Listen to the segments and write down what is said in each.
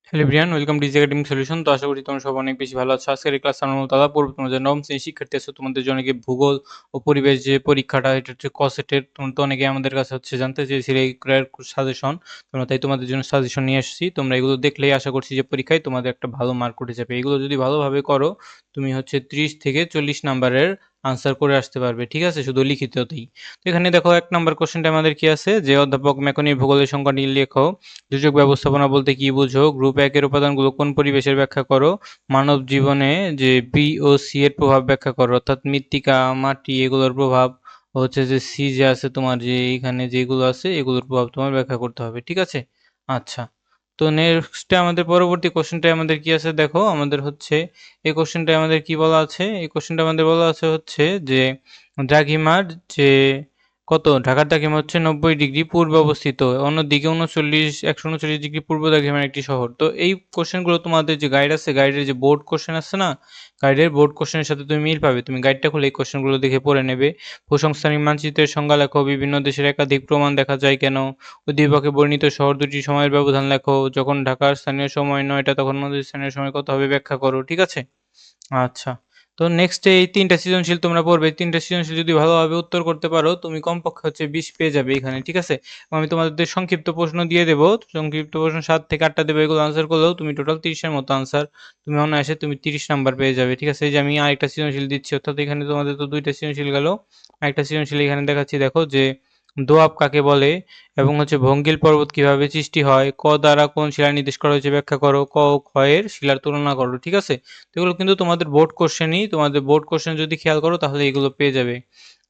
Hello everyone, welcome to easy academic solution. তো আশা করি তোমরা সবাই অনেক বেশি ভালো আছো। আজকের এই ক্লাস আমার মতো আলাদা পড়বো তোমরা যে নবম শ্রেণীর শিক্ষার্থী আছো, তোমাদের জন্য কি ভূগোল ও পরিবেশ যে পরীক্ষাটা, এটা হচ্ছে কসেটের। তোমরা তো অনেকে আমাদের কাছে হচ্ছে জানতে চেয়েছিলে এই সাজেশন, তোমরা তাই তোমাদের জন্য সাজেশন নিয়ে এসেছি। তোমরা এগুলো দেখলেই আশা করছি যে পরীক্ষায় তোমাদের একটা ভালো মার্ক উঠে যাবে। এগুলো যদি ভালোভাবে করো তুমি হচ্ছে 30 থেকে 40 নাম্বারের আনসার করে আসতে পারবে, ঠিক আছে, শুধু লিখিততেই। তো এখানে দেখো 1 নাম্বার কোশ্চেনটা আমাদের কি আছে, যে অধ্যাপক মেকনির ভূগোলের সংখ্যাটি লেখো। দুর্যোগ ব্যবস্থাপনা বলতে কি বুঝো? গ্রুপ 1 এর উপাদানগুলো কোন পরিবেশের ব্যাখ্যা করো। মানব জীবনে যে বি ও সি এর প্রভাব ব্যাখ্যা করো, অর্থাৎ মৃত্তিকা, মাটি এগুলোর প্রভাব, হচ্ছে যে সি যে আছে তোমার, যে এখানে যেগুলো আছে এগুলোর প্রভাব তোমার ব্যাখ্যা করতে হবে, ঠিক আছে। আচ্ছা, তো নেক্সট আমাদের পরবর্তী কোশ্চেনটা আমাদের কি আছে দেখো, আমাদের হচ্ছে এই কোশ্চেনটা আমাদের কি বলা আছে, এই কোশ্চেনটা আমাদের বলা আছে হচ্ছে যে দ্রাঘিমার যে কত, ঢাকার দ্রাঘিমা হচ্ছে 90 ডিগ্রি পূর্বে অবস্থিত, অন্যদিকে 139 ডিগ্রি পূর্ব দ্রাঘিমার একটি শহর। তো এই কোশ্চেনগুলো তোমাদের যে গাইড আছে, গাইডের যে বোর্ড কোশ্চেন আছে না, গাইডের বোর্ড কোশ্চেনের সাথে তুমি মিল পাবে। তুমি গাইডটা খুলে এই কোশ্চেনগুলো দেখে পড়ে নেবে। ভূসংস্থানিক মানচিত্রের সংজ্ঞা লেখো। বিভিন্ন দেশের একাধিক প্রমাণ দেখা যায় কেন। উদ্দীপকে বর্ণিত শহর দুটির সময়ের ব্যবধান লেখো। যখন ঢাকার স্থানীয় সময় 9টা তখন আমাদের স্থানীয় সময় কত হবে ব্যাখ্যা করো, ঠিক আছে। আচ্ছা, তো নেক্সট এই 3টা সৃজনশীল তোমরা পড়বে। 3টা সৃজনশীল যদি ভালোভাবে উত্তর করতে পারো তুমি কমপক্ষে হচ্ছে 20 পেয়ে যাবে এখানে, ঠিক আছে। এবং আমি তোমাদের সংক্ষিপ্ত প্রশ্ন দিয়ে দেবো, সংক্ষিপ্ত প্রশ্ন 7 থেকে 8টা দেবো। এগুলো আনসার করলেও তুমি টোটাল 30 এর মতো আনসার তুমি অনায়াসে তুমি 30 নাম্বার পেয়ে যাবে, ঠিক আছে। এই যে আমি আরেকটা সৃজনশীল দিচ্ছি, অর্থাৎ এখানে তোমাদের তো 2টা সৃজনশীল গেল, আরেকটা সৃজনশীল এখানে দেখাচ্ছি দেখো, যে দোআব কাকে বলে এবং হচ্ছে ভঙ্গিল পর্বত কিভাবে সৃষ্টি হয়, ক দ্বারা কোন শিলা নির্দেশ করা হয়েছে ব্যাখ্যা করো, ক ও খ এর শিলার তুলনা করো, ঠিক আছে। তো এগুলো কিন্তু তোমাদের বোর্ড কোশ্চেনই, তোমাদের বোর্ড কোশ্চেন যদি খেয়াল করো তাহলে এগুলো পেয়ে যাবে।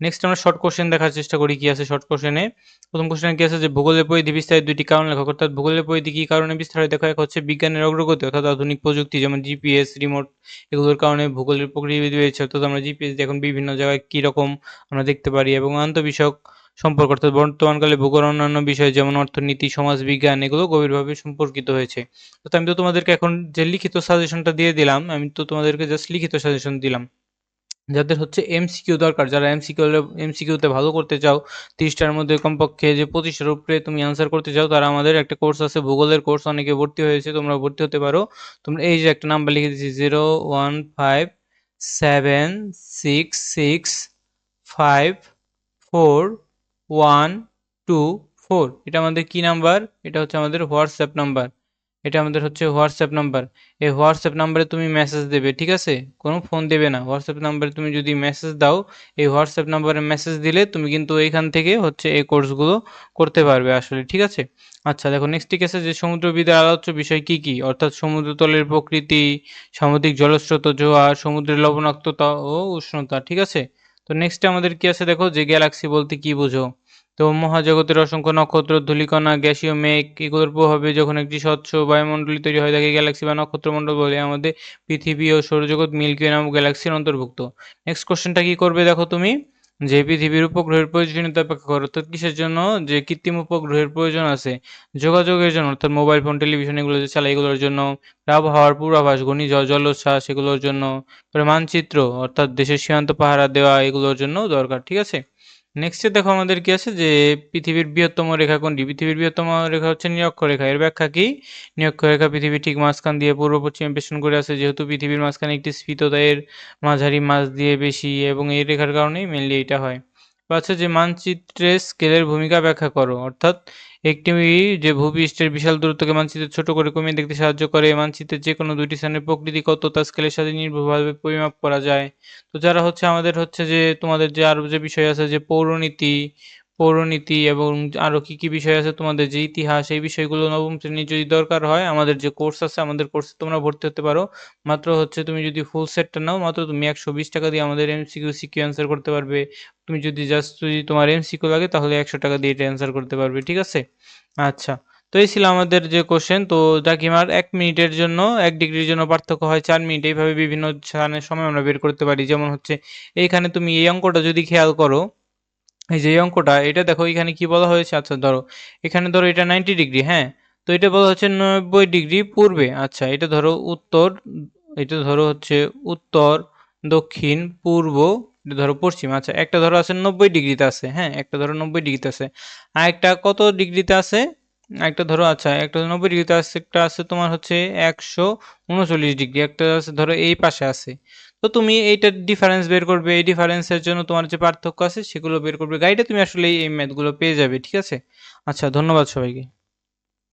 নেক্সট আমরা শর্ট কোশ্চেন দেখার চেষ্টা করি কি আছে শর্ট কোশ্চেনে। প্রথম কোশ্চেনে কি আছে, যে ভূগোলের পরিধি বিস্তারের দুইটি কারণ লেখো। অর্থাৎ ভূগোলের পরিধি কি কারণে বিস্তার হয় দেখো। এক হচ্ছে বিজ্ঞানের অগ্রগতি, অর্থাৎ আধুনিক প্রযুক্তি যেমন জিপিএস, রিমোট, এগুলোর কারণে ভূগোলের প্রকৃতি হয়েছে। অর্থাৎ আমরা জিপিএস দিয়ে এখন বিভিন্ন জায়গায় কি রকম আমরা দেখতে পারি। এবং আন্তঃবিষয়ক সম্পর্ক, অর্থাৎ বর্তমানকালে ভূগোল অন্যান্য বিষয় যেমন অর্থনীতি, সমাজবিজ্ঞান এগুলো গভীরভাবে সম্পর্কিত হয়েছে। তো আমি তো তোমাদেরকে এখন যে লিখিত সাজেশনটা দিয়ে দিলাম, আমি তো তোমাদেরকে জাস্ট লিখিত সাজেশন দিলাম। যাদের হচ্ছে এমসিকিউ দরকার, যারা এমসিকিউতে ভালো করতে চাও, 30টার মধ্যে কমপক্ষে যে 25টার উপরে তুমি আনসার করতে চাও, তারা আমাদের একটা কোর্স আছে, ভূগোলের কোর্স, অনেকে ভর্তি হয়েছে, তোমরা ভর্তি হতে পারো। তোমরা এই যে একটা নাম্বার লিখে দিচ্ছি, 01576654124। এটা আমাদের কি নাম্বার? এটা হচ্ছে আমাদের হোয়াটসঅ্যাপ নাম্বার। এটা আমাদের হচ্ছে হোয়াটসঅ্যাপ নাম্বার। এই হোয়াটসঅ্যাপ নাম্বারে তুমি মেসেজ দেবে, ঠিক আছে। কোনো ফোন দেবে না, হোয়াটসঅ্যাপ নাম্বারে তুমি যদি মেসেজ দাও, এই হোয়াটসঅ্যাপ নাম্বারে মেসেজ দিলে তুমি কিন্তু এইখান থেকে হচ্ছে এই কোর্সগুলো করতে পারবে আসলে, ঠিক আছে। আচ্ছা দেখো, নেক্সট ঠিক আছে, যে সমুদ্রবিদের আলোচ্য বিষয় কি কি, অর্থাৎ সমুদ্রতলের প্রকৃতি, সামুদ্রিক জলস্রোত, জোয়ার, সমুদ্রের লবণাক্ততা ও উষ্ণতা, ঠিক আছে। তো নেক্সট আমাদের কি আছে দেখো, যে গ্যালাক্সি বলতে কি বুঝো। তো মহাজগতের অসংখ্য নক্ষত্র, ধূলিকণা, গ্যাসীয় মেঘ এগুলোর প্রভাবে যখন একটি স্বচ্ছ বায়ুমণ্ডলী তৈরি হয় তাকে গ্যালাক্সি বা নক্ষত্রমণ্ডল বলে। আমাদের পৃথিবী ও সৌরজগৎ মিল্কি ওয়ে নামক গ্যালাক্সির অন্তর্ভুক্ত। নেক্সট কোশ্চেনটা কি করবে দেখো তুমি, যে পৃথিবীর উপগ্রহের প্রয়োজনীয়তা ব্যাখ্যা করো। অর্থাৎ কিসের জন্য যে কৃত্রিম উপগ্রহের প্রয়োজন আছে, যোগাযোগের জন্য, অর্থাৎ মোবাইল ফোন, টেলিভিশন এগুলো যে চালায় এগুলোর জন্য, আবহাওয়ার পূর্বাভাস, ঘূর্ণিঝড়, জলোচ্ছ্বাস এগুলোর জন্য, মানচিত্র অর্থাৎ দেশের সীমান্ত পাহারা দেওয়া এগুলোর জন্য দরকার, ঠিক আছে। নেক্সটে দেখো আমাদের কি আছে, যে পৃথিবীর বৃহত্তম রেখা কোনটি। পৃথিবীর বৃহত্তম রেখা হচ্ছে নিরক্ষরেখা। এর ব্যাখ্যা কি? নিরক্ষরেখা পৃথিবীর ঠিক মাঝখান দিয়ে পূর্ব পশ্চিমে বেষ্টন করে আছে। যেহেতু পৃথিবীর মাঝখানে একটি স্ফীততা এর মাঝারি মাঝ দিয়ে বেশি, এবং এই রেখার কারণেই মেনলি এটা হয়। আচ্ছা, যে মানচিত্রে স্কেলের ভূমিকা ব্যাখ্যা করো। অর্থাৎ একটি যে ভূপৃষ্ঠের বিশাল দূরত্বকে মানচিত্রে ছোট করে কমিয়ে দেখতে সাহায্য করে। মানচিত্রের যে কোনো দুইটি স্থানের প্রকৃতি কত তা স্কেলের সাথে নির্ভুলভাবে পরিমাপ করা যায়। তো যারা হচ্ছে আমাদের হচ্ছে যে তোমাদের যে আরো যে বিষয় আছে, যে পৌরনীতি এবং আরো কি কি বিষয় আছে তোমাদের যে ইতিহাস, এই বিষয়গুলো নবম শ্রেণীর যদি দরকার হয়, আমাদের যে কোর্স আছে, আমাদের কোর্সে তোমরা ভর্তি হতে পারো। মাত্র হচ্ছে তুমি যদি ফুল সেটটা নাও, মাত্র তুমি 120 টাকা দিয়ে আমাদের এমসিকিউ সিকিউ অ্যান্সার করতে পারবে। তুমি যদি জাস্ট যদি তোমার এমসিকিউ লাগে তাহলে 100 টাকা দিয়ে এটা অ্যান্সার করতে পারবে, ঠিক আছে। আচ্ছা, তো এই ছিল আমাদের যে কোশ্চেন। তো দ্রাঘিমার 1 মিনিটের জন্য 1 ডিগ্রির জন্য পার্থক্য হয় 4 মিনিট। এইভাবে বিভিন্ন স্থানের সময় আমরা বের করতে পারি। যেমন হচ্ছে এইখানে তুমি এই অঙ্কটা যদি খেয়াল করো, এই যে এই অঙ্কটা, এটা দেখো এখানে কি বলা হয়েছে। আচ্ছা ধরো, এখানে ধরো এটা 90 ডিগ্রি, হ্যাঁ। তো এটা বলা হচ্ছে 90 ডিগ্রি পূর্বে। আচ্ছা, এটা ধরো উত্তর, এটা ধরো হচ্ছে উত্তর, দক্ষিণ, পূর্ব, এটা ধরো পশ্চিম। আচ্ছা, একটা ধরো আছে 90 ডিগ্রিতে আছে, হ্যাঁ, একটা ধরো 90 ডিগ্রিতে আছে, আর একটা কত ডিগ্রিতে আছে, একটা ধরো আচ্ছা একটা 90 ডিগ্রিতে আছে, একটা আছে তোমার হচ্ছে 139 ডিগ্রি, একটা আছে ধরো এই পাশে আছে। তো তুমি এইটার ডিফারেন্স বের করবে, এই ডিফারেন্সের জন্য তোমার যে পার্থক্য আছে সেগুলো বের করবে। গাইডে তুমি আসলে এই ম্যাথগুলো পেয়ে যাবে, ঠিক আছে? আচ্ছা ধন্যবাদ সবাইকে।